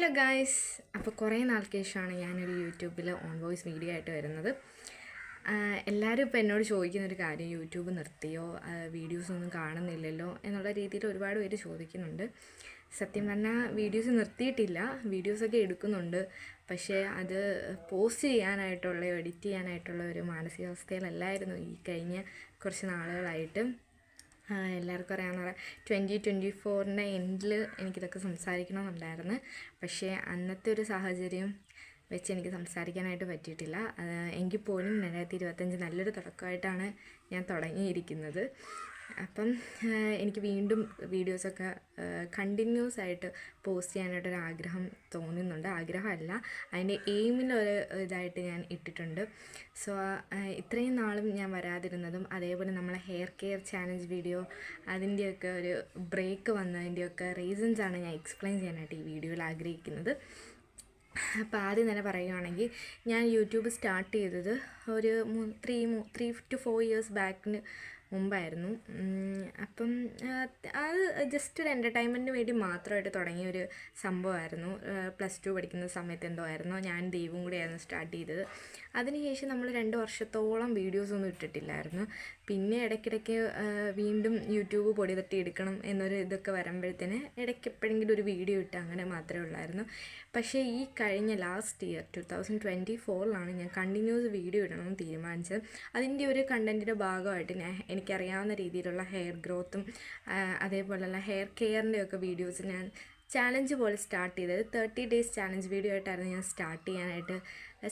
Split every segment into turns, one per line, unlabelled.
Hello guys, അപ്പോൾ കുറേ നാൾക്ക് ശേഷമാണ് ഞാനൊരു യൂട്യൂബിൽ ഓൺ വോയിസ് വീഡിയോ ആയിട്ട് വരുന്നത്. എല്ലാവരും ഇപ്പോൾ എന്നോട് ചോദിക്കുന്നൊരു കാര്യം, യൂട്യൂബ് നിർത്തിയോ, വീഡിയോസൊന്നും കാണുന്നില്ലല്ലോ എന്നുള്ള രീതിയിൽ ഒരുപാട് പേര് ചോദിക്കുന്നുണ്ട്. സത്യം പറഞ്ഞാൽ വീഡിയോസ് നിർത്തിയിട്ടില്ല, വീഡിയോസൊക്കെ എടുക്കുന്നുണ്ട്. പക്ഷേ അത് പോസ്റ്റ് ചെയ്യാനായിട്ടുള്ള, എഡിറ്റ് ചെയ്യാനായിട്ടുള്ള ഒരു മാനസികാവസ്ഥയിലല്ലായിരുന്നു ഈ കഴിഞ്ഞ കുറച്ച് നാളുകളായിട്ട്. എല്ലാവർക്കും അറിയാവുന്ന 2024 എൻഡിൽ എനിക്കിതൊക്കെ സംസാരിക്കണമെന്നുണ്ടായിരുന്നു. പക്ഷേ അന്നത്തെ ഒരു സാഹചര്യം വെച്ച് എനിക്ക് സംസാരിക്കാനായിട്ട് പറ്റിയിട്ടില്ല. എങ്കിൽ പോലും 2025 നല്ലൊരു തുടക്കമായിട്ടാണ് ഞാൻ തുടങ്ങിയിരിക്കുന്നത്. അപ്പം എനിക്ക് വീണ്ടും വീഡിയോസൊക്കെ കണ്ടിന്യൂസ് ആയിട്ട് പോസ്റ്റ് ചെയ്യാനായിട്ടൊരാഗ്രഹം തോന്നുന്നുണ്ട്. ആഗ്രഹമല്ല, അതിൻ്റെ എയിമിലൊരു ഇതായിട്ട് ഞാൻ ഇട്ടിട്ടുണ്ട്. സോ ഇത്രയും നാളും ഞാൻ വരാതിരുന്നതും, അതേപോലെ നമ്മളെ ഹെയർ കെയർ ചാലഞ്ച് വീഡിയോ അതിൻ്റെയൊക്കെ ഒരു ബ്രേക്ക് വന്നതിൻ്റെയൊക്കെ റീസൺസാണ് ഞാൻ എക്സ്പ്ലെയിൻ ചെയ്യാനായിട്ട് ഈ വീഡിയോയിൽ ആഗ്രഹിക്കുന്നത്. അപ്പോൾ ആദ്യം തന്നെ പറയുകയാണെങ്കിൽ, ഞാൻ യൂട്യൂബ് സ്റ്റാർട്ട് ചെയ്തത് ഒരു 3 to 4 years ബാക്കിന് മുമ്പായിരുന്നു. അപ്പം അത് ജസ്റ്റ് ഒരു എൻ്റർടൈൻമെൻറ്റിന് വേണ്ടി മാത്രമായിട്ട് തുടങ്ങിയൊരു സംഭവമായിരുന്നു. +2 പഠിക്കുന്ന സമയത്ത് എന്തോ ആയിരുന്നു, ഞാൻ ദൈവവും കൂടെയായിരുന്നു സ്റ്റാർട്ട് ചെയ്തത്. അതിനുശേഷം നമ്മൾ 2 വർഷത്തോളം വീഡിയോസൊന്നും ഇട്ടിട്ടില്ലായിരുന്നു. പിന്നെ ഇടയ്ക്കിടയ്ക്ക് വീണ്ടും യൂട്യൂബ് പൊടി തട്ടി എടുക്കണം എന്നൊരു ഇതൊക്കെ വരുമ്പോഴത്തേന് ഇടയ്ക്ക് എപ്പോഴെങ്കിലും ഒരു വീഡിയോ ഇട്ട് അങ്ങനെ മാത്രമേ ഉള്ളായിരുന്നു. പക്ഷേ ഈ കഴിഞ്ഞ ലാസ്റ്റ് ഇയർ 2024 ഞാൻ കണ്ടിന്യൂസ് വീഡിയോ ഇടണമെന്ന് തീരുമാനിച്ചത്. അതിൻ്റെ ഒരു കണ്ടൻറ്റിൻ്റെ ഭാഗമായിട്ട് എനിക്കറിയാവുന്ന രീതിയിലുള്ള ഹെയർ ഗ്രോത്തും അതേപോലെയുള്ള ഹെയർ കെയറിൻ്റെ ഒക്കെ വീഡിയോസ് ഞാൻ ചാലഞ്ച് പോലെ സ്റ്റാർട്ട് ചെയ്തത്. 30 days ചാലഞ്ച് വീഡിയോ ആയിട്ടായിരുന്നു ഞാൻ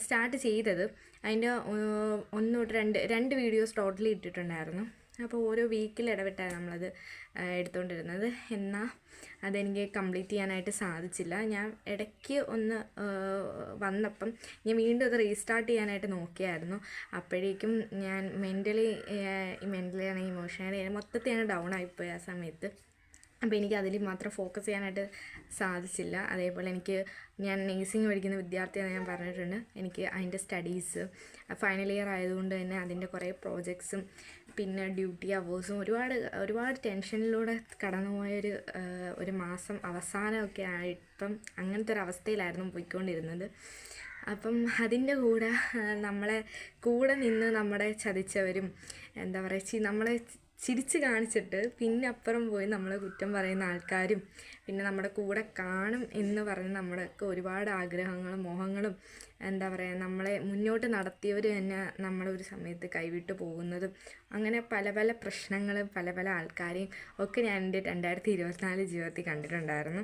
സ്റ്റാർട്ട് ചെയ്തത്. അതിൻ്റെ 1 തൊട്ട് 2 വീഡിയോസ് ടോട്ടലി ഇട്ടിട്ടുണ്ടായിരുന്നു. അപ്പോൾ ഓരോ വീക്കിൽ ഇടവിട്ടാണ് നമ്മളത് എടുത്തുകൊണ്ടിരുന്നത്. എന്നാൽ അതെനിക്ക് കംപ്ലീറ്റ് ചെയ്യാനായിട്ട് സാധിച്ചില്ല. ഞാൻ ഇടയ്ക്ക് ഒന്ന് വന്നപ്പം ഞാൻ വീണ്ടും അത് റീസ്റ്റാർട്ട് ചെയ്യാനായിട്ട് നോക്കിയായിരുന്നു. അപ്പോഴേക്കും ഞാൻ മെൻ്റലി ആണെങ്കിൽ ഇമോഷണലി മൊത്തത്തിൽ ഞാൻ ഡൗൺ ആയിപ്പോയി ആ സമയത്ത്. അപ്പോൾ എനിക്ക് അതിൽ മാത്രം ഫോക്കസ് ചെയ്യാനായിട്ട് സാധിച്ചില്ല. അതേപോലെ ഞാൻ നേഴ്സിംഗ് പഠിക്കുന്ന വിദ്യാർത്ഥിയാണെന്ന് ഞാൻ പറഞ്ഞിട്ടുണ്ട്. എനിക്ക് അതിൻ്റെ സ്റ്റഡീസ് ഫൈനൽ ഇയർ ആയതുകൊണ്ട് തന്നെ അതിൻ്റെ കുറേ പ്രോജക്ട്സും പിന്നെ ഡ്യൂട്ടി അവേഴ്സും ഒരുപാട് ടെൻഷനിലൂടെ കടന്നുപോയൊരു ഒരു മാസം അവസാനമൊക്കെ ആയിപ്പം അങ്ങനത്തെ ഒരു അവസ്ഥയിലായിരുന്നു പോയിക്കൊണ്ടിരുന്നത്. അപ്പം അതിൻ്റെ നമ്മളെ കൂടെ നിന്ന് നമ്മളെ ചതിച്ചവരും എന്താ പറയുക, നമ്മളെ ചിരിച്ച് കാണിച്ചിട്ട് പിന്നെ അപ്പുറം പോയി നമ്മളെ കുറ്റം പറയുന്ന ആൾക്കാരും, പിന്നെ നമ്മുടെ കൂടെ കാണും എന്ന് പറഞ്ഞ് നമ്മുടെയൊക്കെ ഒരുപാട് ആഗ്രഹങ്ങളും മോഹങ്ങളും എന്താ പറയുക, നമ്മളെ മുന്നോട്ട് നടത്തിയവർ തന്നെ നമ്മളൊരു സമയത്ത് കൈവിട്ട് പോകുന്നതും, അങ്ങനെ പല പ്രശ്നങ്ങളും പല ആൾക്കാരെയും ഒക്കെ ഞാൻ എൻ്റെ 2024 ജീവിതത്തിൽ കണ്ടിട്ടുണ്ടായിരുന്നു.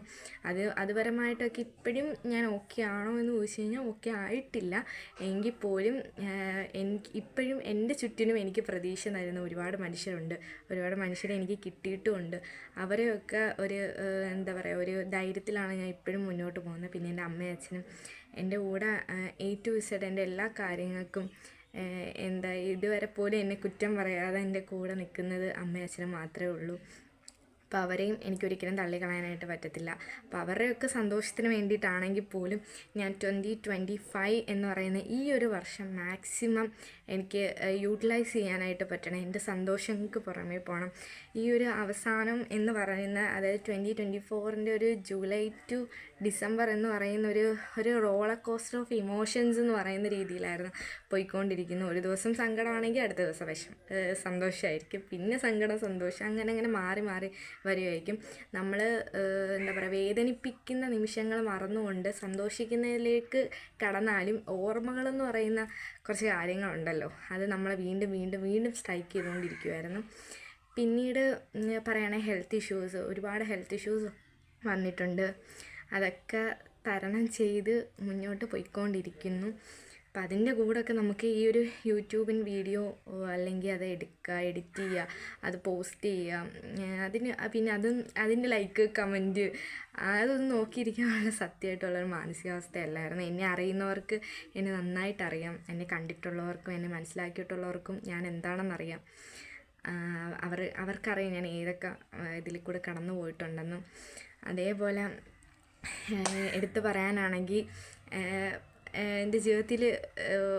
അതുപരമായിട്ടൊക്കെ ഇപ്പോഴും ഞാൻ ഓക്കെ ആണോ എന്ന് ചോദിച്ചു കഴിഞ്ഞാൽ ഓക്കെ ആയിട്ടില്ല. എങ്കിൽ പോലും ഇപ്പോഴും എൻ്റെ ചുറ്റിനും എനിക്ക് പ്രതീക്ഷ തരുന്ന ഒരുപാട് മനുഷ്യരുണ്ട്. ഒരുപാട് മനുഷ്യരെ എനിക്ക് കിട്ടിയിട്ടുമുണ്ട്. അവരെയൊക്കെ എന്താ പറയുക, ഒരു ധൈര്യത്തിലാണ് ഞാൻ ഇപ്പോഴും മുന്നോട്ട് പോകുന്നത്. പിന്നെ എൻ്റെ അമ്മയും അച്ഛനും എൻ്റെ കൂടെ A to Z എൻ്റെ എല്ലാ കാര്യങ്ങൾക്കും ഇതുവരെ പോലും എന്നെ കുറ്റം പറയാതെ എൻ്റെ കൂടെ നിൽക്കുന്നത് അമ്മയും അച്ഛനും മാത്രമേ ഉള്ളൂ. അപ്പോൾ അവരെയും എനിക്കൊരിക്കലും തള്ളിക്കളയാനായിട്ട് പറ്റത്തില്ല. അപ്പോൾ അവരുടെയൊക്കെ സന്തോഷത്തിന് വേണ്ടിയിട്ടാണെങ്കിൽ പോലും ഞാൻ 2025 എന്ന് പറയുന്ന ഈ ഒരു വർഷം മാക്സിമം എനിക്ക് യൂട്ടിലൈസ് ചെയ്യാനായിട്ട് പറ്റണം. എൻ്റെ സന്തോഷങ്ങൾക്ക് പുറമേ പോകണം. ഈ ഒരു അവസാനം എന്ന് പറയുന്ന, അതായത് 2024 ഒരു ജൂലൈ ടു ഡിസംബർ എന്ന് പറയുന്ന ഒരു റോളർ കോസ്റ്റർ ഓഫ് ഇമോഷൻസ് എന്ന് പറയുന്ന രീതിയിലായിരുന്നു പോയിക്കൊണ്ടിരിക്കുന്നു. ഒരു ദിവസം സങ്കടമാണെങ്കിൽ അടുത്ത ദിവസം സന്തോഷമായിരിക്കും, പിന്നെ സന്തോഷം അങ്ങനെ മാറി വരുമായിരിക്കും. നമ്മൾ എന്താ പറയുക, വേദനിപ്പിക്കുന്ന നിമിഷങ്ങൾ മറന്നുകൊണ്ട് സന്തോഷിക്കുന്നതിലേക്ക് കടന്നാലും ഓർമ്മകളെന്ന് പറയുന്ന കുറച്ച് കാര്യങ്ങളുണ്ടല്ലോ, അത് നമ്മളെ വീണ്ടും സ്ട്രൈക്ക് ചെയ്തുകൊണ്ടിരിക്കുമായിരുന്നു. പിന്നീട് പറയുകയാണെങ്കിൽ ഒരുപാട് ഹെൽത്ത് ഇഷ്യൂസ് വന്നിട്ടുണ്ട്. അതൊക്കെ തരണം ചെയ്ത് മുന്നോട്ട് പോയിക്കൊണ്ടിരിക്കുന്നു. അപ്പം അതിൻ്റെ കൂടെയൊക്കെ നമുക്ക് ഈ ഒരു യൂട്യൂബിൻ വീഡിയോ അല്ലെങ്കിൽ അത് എടുക്കുക, എഡിറ്റ് ചെയ്യുക, അത് പോസ്റ്റ് ചെയ്യുക, പിന്നെ അതിൻ്റെ ലൈക്ക് കമൻറ്റ് അതൊന്നും നോക്കിയിരിക്കാനുള്ള സത്യമായിട്ടുള്ളൊരു മാനസികാവസ്ഥയല്ലായിരുന്നു. എന്നെ അറിയുന്നവർക്ക് എന്നെ നന്നായിട്ട് അറിയാം. എന്നെ കണ്ടിട്ടുള്ളവർക്കും എന്നെ മനസ്സിലാക്കിയിട്ടുള്ളവർക്കും ഞാൻ എന്താണെന്നറിയാം. അവർക്കറിയാം ഞാൻ ഏതൊക്കെ ഇതിൽ കൂടെ കടന്നു പോയിട്ടുണ്ടെന്നും. അതേപോലെ എടുത്തു പറയാനാണെങ്കിൽ എൻ്റെ ജീവിതത്തിൽ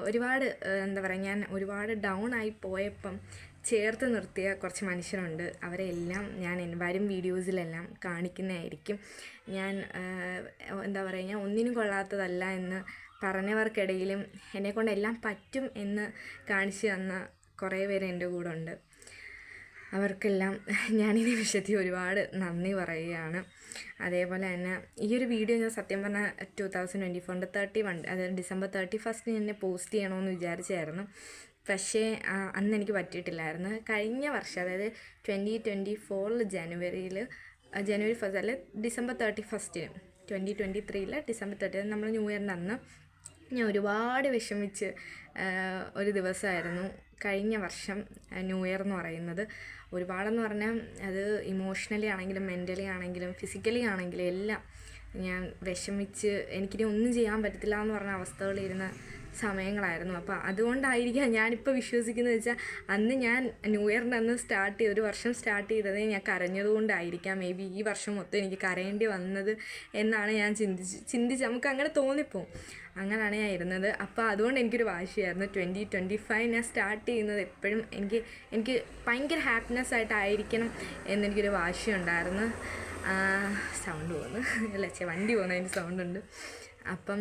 ഒരുപാട് എന്താ പറയുക, ഞാൻ ഒരുപാട് ഡൗൺ ആയി പോയപ്പം ചേർത്ത് നിർത്തിയ കുറച്ച് മനുഷ്യരുണ്ട്. അവരെല്ലാം ഞാൻ വരും വീഡിയോസിലെല്ലാം കാണിക്കുന്നതായിരിക്കും. ഞാൻ എന്താ പറയുക, ഞാൻ ഒന്നിനും കൊള്ളാത്തതല്ല എന്ന് പറഞ്ഞവർക്കിടയിലും എന്നെക്കൊണ്ട് എല്ലാം പറ്റും എന്ന് കാണിച്ചു തന്ന കുറേ പേര് എൻ്റെ കൂടെ ഉണ്ട്. അവർക്കെല്ലാം ഞാൻ ഈ നിമിഷത്തിൽ ഒരുപാട് നന്ദി പറയുകയാണ്. അതേപോലെ തന്നെ ഈ ഒരു വീഡിയോ ഞാൻ സത്യം പറഞ്ഞാൽ 2024 31, അതായത് December 31 എന്നെ പോസ്റ്റ് ചെയ്യണമെന്ന് വിചാരിച്ചായിരുന്നു. പക്ഷേ അന്ന് എനിക്ക് പറ്റിയിട്ടില്ലായിരുന്നു. കഴിഞ്ഞ വർഷം, അതായത് 2024 ജനുവരി 1 അല്ലെ December 31, 2023 December 30 നമ്മൾ ന്യൂ ഇയറിൻ്റെ അന്ന് ഞാൻ ഒരുപാട് വിഷമിച്ച് ഒരു ദിവസമായിരുന്നു കഴിഞ്ഞ വർഷം ന്യൂ ഇയർ എന്ന് പറയുന്നത്. ഒരുപാടെന്ന് പറഞ്ഞാൽ അത് ഇമോഷണലി ആണെങ്കിലും മെൻ്റലി ആണെങ്കിലും ഫിസിക്കലി ആണെങ്കിലും എല്ലാം ഞാൻ വിഷമിച്ച് എനിക്കിനി ഒന്നും ചെയ്യാൻ പറ്റത്തില്ല എന്ന് പറഞ്ഞ അവസ്ഥകളിരുന്ന സമയങ്ങളായിരുന്നു. അപ്പോൾ അതുകൊണ്ടായിരിക്കാം ഞാനിപ്പോൾ വിശ്വസിക്കുന്നത് വെച്ചാൽ അന്ന് ഞാൻ ന്യൂ ഇയറിൻ്റെ അന്ന് ഒരു വർഷം സ്റ്റാർട്ട് ചെയ്തത് ഞാൻ കരഞ്ഞതുകൊണ്ടായിരിക്കാം മേ ബി ഈ വർഷം മൊത്തം എനിക്ക് കരയേണ്ടി വന്നത് എന്നാണ് ഞാൻ ചിന്തിച്ച് നമുക്ക് അങ്ങനെ തോന്നിപ്പോവും. അങ്ങനെയാണ് ഞാൻ ഇരുന്നത്. അപ്പോൾ അതുകൊണ്ട് എനിക്കൊരു വാശിയായിരുന്നു 2025 ഞാൻ സ്റ്റാർട്ട് ചെയ്യുന്നത് എപ്പോഴും എനിക്ക് ഭയങ്കര ഹാപ്പിനെസ് ആയിട്ടായിരിക്കണം എന്നെനിക്കൊരു വാശിയുണ്ടായിരുന്നു. സൗണ്ട് പോകുന്നു അല്ല, വണ്ടി പോകുന്നതിൻ്റെ സൗണ്ടുണ്ട്. അപ്പം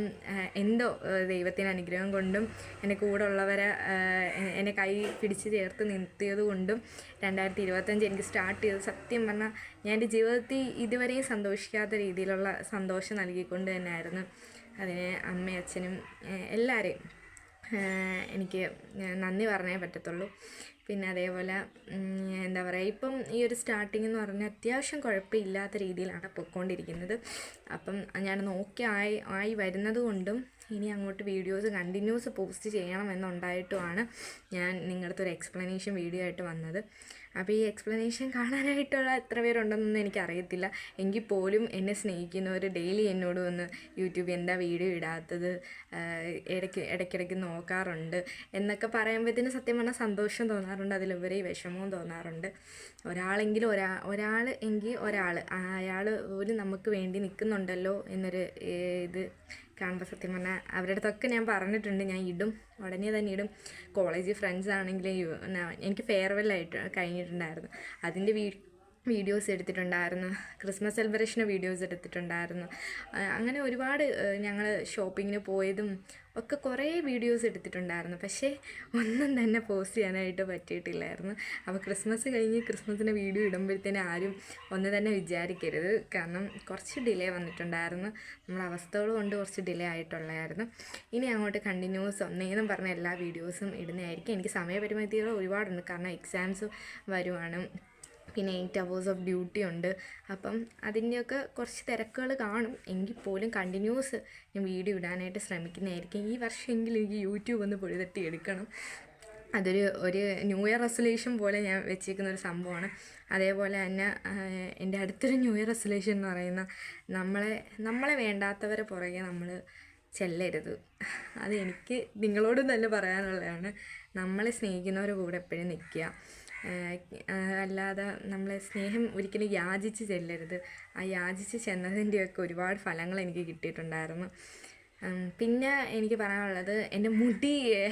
എന്തോ ദൈവത്തിൻ്റെ അനുഗ്രഹം കൊണ്ടും എൻ്റെ കൂടെ ഉള്ളവരെ എന്നെ കൈ പിടിച്ച് ചേർത്ത് നിർത്തിയത് കൊണ്ടും 2025 എനിക്ക് സ്റ്റാർട്ട് ചെയ്തത് സത്യം പറഞ്ഞാൽ ഞാൻ എൻ്റെ ജീവിതത്തിൽ ഇതുവരെയും സന്തോഷിക്കാത്ത രീതിയിലുള്ള സന്തോഷം നൽകിക്കൊണ്ട് തന്നെയായിരുന്നു. അതിന് അമ്മയും അച്ഛനും എല്ലാവരെയും എനിക്ക് നന്ദി പറഞ്ഞേ പറ്റത്തുള്ളൂ. പിന്നെ അതേപോലെ എന്താ പറയുക, ഇപ്പം ഈ ഒരു സ്റ്റാർട്ടിങ് എന്ന് പറഞ്ഞാൽ അത്യാവശ്യം കുഴപ്പമില്ലാത്ത രീതിയിലാണ് പൊയ്ക്കൊണ്ടിരിക്കുന്നത്. അപ്പം ഞാൻ ആയി വരുന്നത് കൊണ്ടും ഇനി അങ്ങോട്ട് വീഡിയോസ് കണ്ടിന്യൂസ് പോസ്റ്റ് ചെയ്യണമെന്നുണ്ടായിട്ടുമാണ് ഞാൻ നിങ്ങളുടെ അടുത്തൊരു എക്സ്പ്ലനേഷൻ വീഡിയോ ആയിട്ട് വന്നത്. അപ്പോൾ ഈ എക്സ്പ്ലനേഷൻ കാണാനായിട്ടുള്ള എത്ര പേരുണ്ടെന്നൊന്നും എനിക്കറിയത്തില്ല. എങ്കിൽ പോലും എന്നെ സ്നേഹിക്കുന്നവർ ഡെയിലി എന്നോട് വന്ന് യൂട്യൂബിൽ എന്താ വീഡിയോ ഇടാത്തത്, ഇടയ്ക്കിടയ്ക്ക് നോക്കാറുണ്ട് എന്നൊക്കെ പറയുമ്പോഴത്തേന് സത്യം പറഞ്ഞാൽ സന്തോഷം തോന്നാറുണ്ട്, അതിലുപരി വിഷമവും തോന്നാറുണ്ട്. അയാൾ പോലും നമുക്ക് വേണ്ടി നിൽക്കുന്നുണ്ടല്ലോ എന്നൊരു ഇത് കാണുമ്പോൾ സത്യം പറഞ്ഞാൽ അവരുടെ അടുത്തൊക്കെ ഞാൻ പറഞ്ഞിട്ടുണ്ട്, ഞാൻ ഇടും, ഉടനെ തന്നെ ഇടും. കോളേജ് ഫ്രണ്ട്സ് ആണെങ്കിലും എനിക്ക് ഫെയർവെല്ലായിട്ട് കഴിഞ്ഞിട്ടുണ്ടായിരുന്നു, അതിൻ്റെ വീഡിയോസ് എടുത്തിട്ടുണ്ടായിരുന്നു. ക്രിസ്മസ് സെലിബ്രേഷന് വീഡിയോസ് എടുത്തിട്ടുണ്ടായിരുന്നു. അങ്ങനെ ഒരുപാട് ഞങ്ങൾ ഷോപ്പിങ്ങിന് പോയതും ഒക്കെ കുറേ വീഡിയോസ് എടുത്തിട്ടുണ്ടായിരുന്നു. പക്ഷേ ഒന്നും തന്നെ പോസ്റ്റ് ചെയ്യാനായിട്ട് പറ്റിയിട്ടില്ലായിരുന്നു. അപ്പോൾ ക്രിസ്മസ് കഴിഞ്ഞ് ക്രിസ്മസിൻ്റെ വീഡിയോ ഇടുമ്പോഴത്തേനും ആരും ഒന്ന് തന്നെ വിചാരിക്കരുത്, കാരണം കുറച്ച് ഡിലേ വന്നിട്ടുണ്ടായിരുന്നു. നമ്മുടെ അവസ്ഥകൾ കൊണ്ട് കുറച്ച് ഡിലേ ആയിട്ടുള്ളതായിരുന്നു. ഇനി അങ്ങോട്ട് കണ്ടിന്യൂസ് ഒന്നേന്നും പറഞ്ഞ എല്ലാ വീഡിയോസും ഇടുന്നതായിരിക്കും. എനിക്ക് സമയപരിമിതികൾ ഒരുപാടുണ്ട്, കാരണം എക്സാംസ് വരുവാണ്, പിന്നെ 8 hours ഓഫ് ഡ്യൂട്ടി ഉണ്ട്. അപ്പം അതിൻ്റെയൊക്കെ കുറച്ച് തിരക്കുകൾ കാണും. എങ്കിൽ പോലും കണ്ടിന്യൂസ് ഞാൻ വീഡിയോ ഇടാനായിട്ട് ശ്രമിക്കുന്നതായിരിക്കും. ഈ വർഷമെങ്കിലും എനിക്ക് യൂട്യൂബ് ഒന്ന് പൊടിതട്ടി എടുക്കണം. ഒരു ന്യൂ ഇയർ റെസൊല്യൂഷൻ പോലെ ഞാൻ വെച്ചിരിക്കുന്നൊരു സംഭവമാണ്. അതേപോലെ തന്നെ എൻ്റെ അടുത്തൊരു ന്യൂ ഇയർ റെസൊല്യൂഷൻ എന്ന് പറയുന്ന നമ്മളെ വേണ്ടാത്തവരെ പുറകെ നമ്മൾ ചെല്ലരുത്. അതെനിക്ക് നിങ്ങളോടും തന്നെ പറയാനുള്ളതാണ്. നമ്മളെ സ്നേഹിക്കുന്നവരുടെ കൂടെ എപ്പോഴും നിൽക്കുക, അല്ലാതെ നമ്മളെ സ്നേഹം ഒരിക്കലും യാചിച്ച് ചെല്ലരുത്. ആ യാചിച്ച് ചെന്നതിൻ്റെയൊക്കെ ഒരുപാട് ഫലങ്ങൾ എനിക്ക് കിട്ടിയിട്ടുണ്ടായിരുന്നു. പിന്നെ എനിക്ക് പറയാനുള്ളത്, എൻ്റെ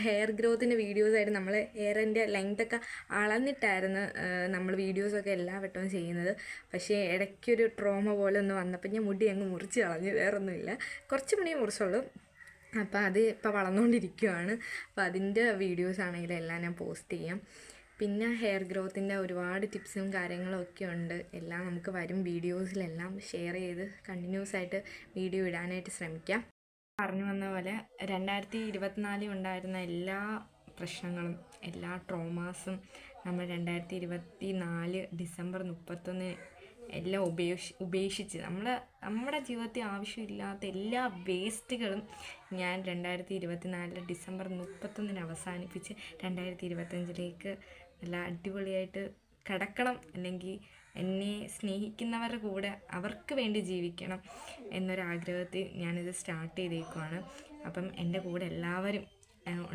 ഹെയർ ഗ്രോത്തിൻ്റെ വീഡിയോസായിട്ട് നമ്മൾ ഹെയറിൻ്റെ ലെങ്ത്തൊക്കെ അളന്നിട്ടായിരുന്നു നമ്മൾ വീഡിയോസൊക്കെ എല്ലാ വട്ടവും ചെയ്യുന്നത്. പക്ഷേ ഇടയ്ക്കൊരു ട്രോമ പോലെ ഒന്ന് വന്നപ്പോൾ ഞാൻ മുടി അങ്ങ് മുറിച്ച് കളഞ്ഞു, വേറൊന്നുമില്ല, കുറച്ച് മുടിയേ മുറിച്ചുള്ളൂ. അപ്പോൾ അത് ഇപ്പോൾ വളർന്നുകൊണ്ടിരിക്കുകയാണ്. അപ്പോൾ അതിൻ്റെ വീഡിയോസാണെങ്കിലും എല്ലാം ഞാൻ പോസ്റ്റ് ചെയ്യാം. പിന്നെ ഹെയർ ഗ്രോത്തിൻ്റെ ഒരുപാട് ടിപ്സും കാര്യങ്ങളും ഒക്കെ ഉണ്ട്. എല്ലാം നമുക്ക് വരും വീഡിയോസിലെല്ലാം ഷെയർ ചെയ്ത് കണ്ടിന്യൂസ് ആയിട്ട് വീഡിയോ ഇടാനായിട്ട് ശ്രമിക്കാം. പറഞ്ഞു വന്ന പോലെ 2024 ഉണ്ടായിരുന്ന എല്ലാ പ്രശ്നങ്ങളും, എല്ലാ ട്രോമാസും നമ്മൾ 2024 December 31 എല്ലാം ഉപേക്ഷിച്ച് നമ്മുടെ ജീവിതത്തിൽ ആവശ്യമില്ലാത്ത എല്ലാ വേസ്റ്റുകളും ഞാൻ 2024 December 31 അവസാനിപ്പിച്ച് 2025 നല്ല അടിപൊളിയായിട്ട് കിടക്കണം, അല്ലെങ്കിൽ എന്നെ സ്നേഹിക്കുന്നവരുടെ കൂടെ അവർക്ക് വേണ്ടി ജീവിക്കണം എന്നൊരാഗ്രഹത്തിൽ ഞാനിത് സ്റ്റാർട്ട് ചെയ്തേക്കുവാണ്. അപ്പം എൻ്റെ കൂടെ എല്ലാവരും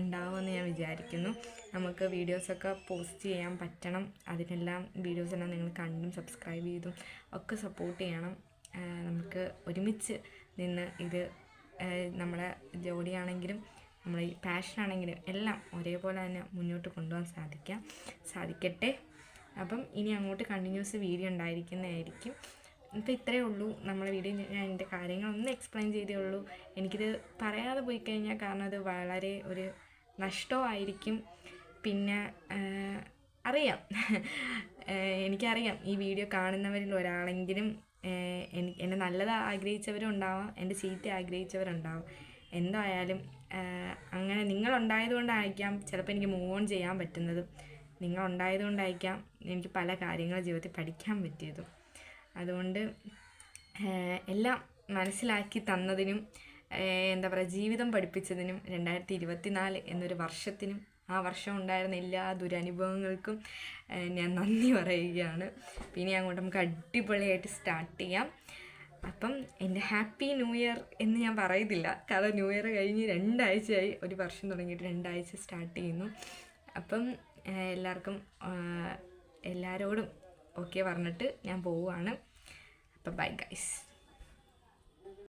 ഉണ്ടാവുമെന്ന് ഞാൻ വിചാരിക്കുന്നു. നമുക്ക് വീഡിയോസൊക്കെ പോസ്റ്റ് ചെയ്യാൻ പറ്റണം. അതിനെല്ലാം വീഡിയോസെല്ലാം നിങ്ങൾ കണ്ടും സബ്സ്ക്രൈബ് ചെയ്തും ഒക്കെ സപ്പോർട്ട് ചെയ്യണം. നമുക്ക് ഒരുമിച്ച് നിന്ന് ഇത് നമ്മുടെ ജോലിയാണെങ്കിലും നമ്മൾ ഈ പാഷനാണെങ്കിലും എല്ലാം ഒരേപോലെ തന്നെ മുന്നോട്ട് കൊണ്ടുപോകാൻ സാധിക്കട്ടെ. അപ്പം ഇനി അങ്ങോട്ട് കണ്ടിന്യൂസ് വീഡിയോ ഉണ്ടായിരിക്കുന്നതായിരിക്കും. ഇപ്പോൾ ഇത്രയേ ഉള്ളൂ നമ്മളെ വീഡിയോ. ഞാൻ എൻ്റെ കാര്യങ്ങളൊന്നും എക്സ്പ്ലെയിൻ ചെയ്തേ ഉള്ളൂ. എനിക്കിത് പറയാതെ പോയി കഴിഞ്ഞാൽ കാരണം അത് വളരെ ഒരു നഷ്ടമായിരിക്കും. പിന്നെ അറിയാം, എനിക്കറിയാം ഈ വീഡിയോ കാണുന്നവരിൽ ഒരാളെങ്കിലും എന്നെ നല്ലത് ആഗ്രഹിച്ചവരും ഉണ്ടാവാം, എൻ്റെ ചീത്ത ആഗ്രഹിച്ചവരുണ്ടാവും. എന്തായാലും അങ്ങനെ നിങ്ങളുണ്ടായതുകൊണ്ടായിരിക്കാം ചിലപ്പോൾ എനിക്ക് മൂവ് ഓൺ ചെയ്യാൻ പറ്റുന്നതും, നിങ്ങളുണ്ടായതുകൊണ്ടായിരിക്കാം എനിക്ക് പല കാര്യങ്ങൾ ജീവിതത്തിൽ പഠിക്കാൻ പറ്റിയതും. അതുകൊണ്ട് എല്ലാം മനസ്സിലാക്കി തന്നതിനും എന്താ പറയുക ജീവിതം പഠിപ്പിച്ചതിനും 2024 എന്നൊരു വർഷത്തിനും ആ വർഷം ഉണ്ടായിരുന്ന എല്ലാ ദുരനുഭവങ്ങൾക്കും ഞാൻ നന്ദി പറയുകയാണ്. പിന്നെ അങ്ങോട്ട് നമുക്ക് അടിപൊളിയായിട്ട് സ്റ്റാർട്ട് ചെയ്യാം. അപ്പം എൻ്റെ ഹാപ്പി ന്യൂ ഇയർ എന്ന് ഞാൻ പറയത്തില്ല, കാരണം ന്യൂ ഇയർ കഴിഞ്ഞ് 2 ആഴ്ചയായി, ഒരു വർഷം തുടങ്ങിയിട്ട് 2 ആഴ്ച സ്റ്റാർട്ട് ചെയ്യുന്നു. അപ്പം എല്ലാവരോടും ഓക്കെ പറഞ്ഞിട്ട് ഞാൻ പോവുകയാണ്. അപ്പം ബൈ ഗൈസ്.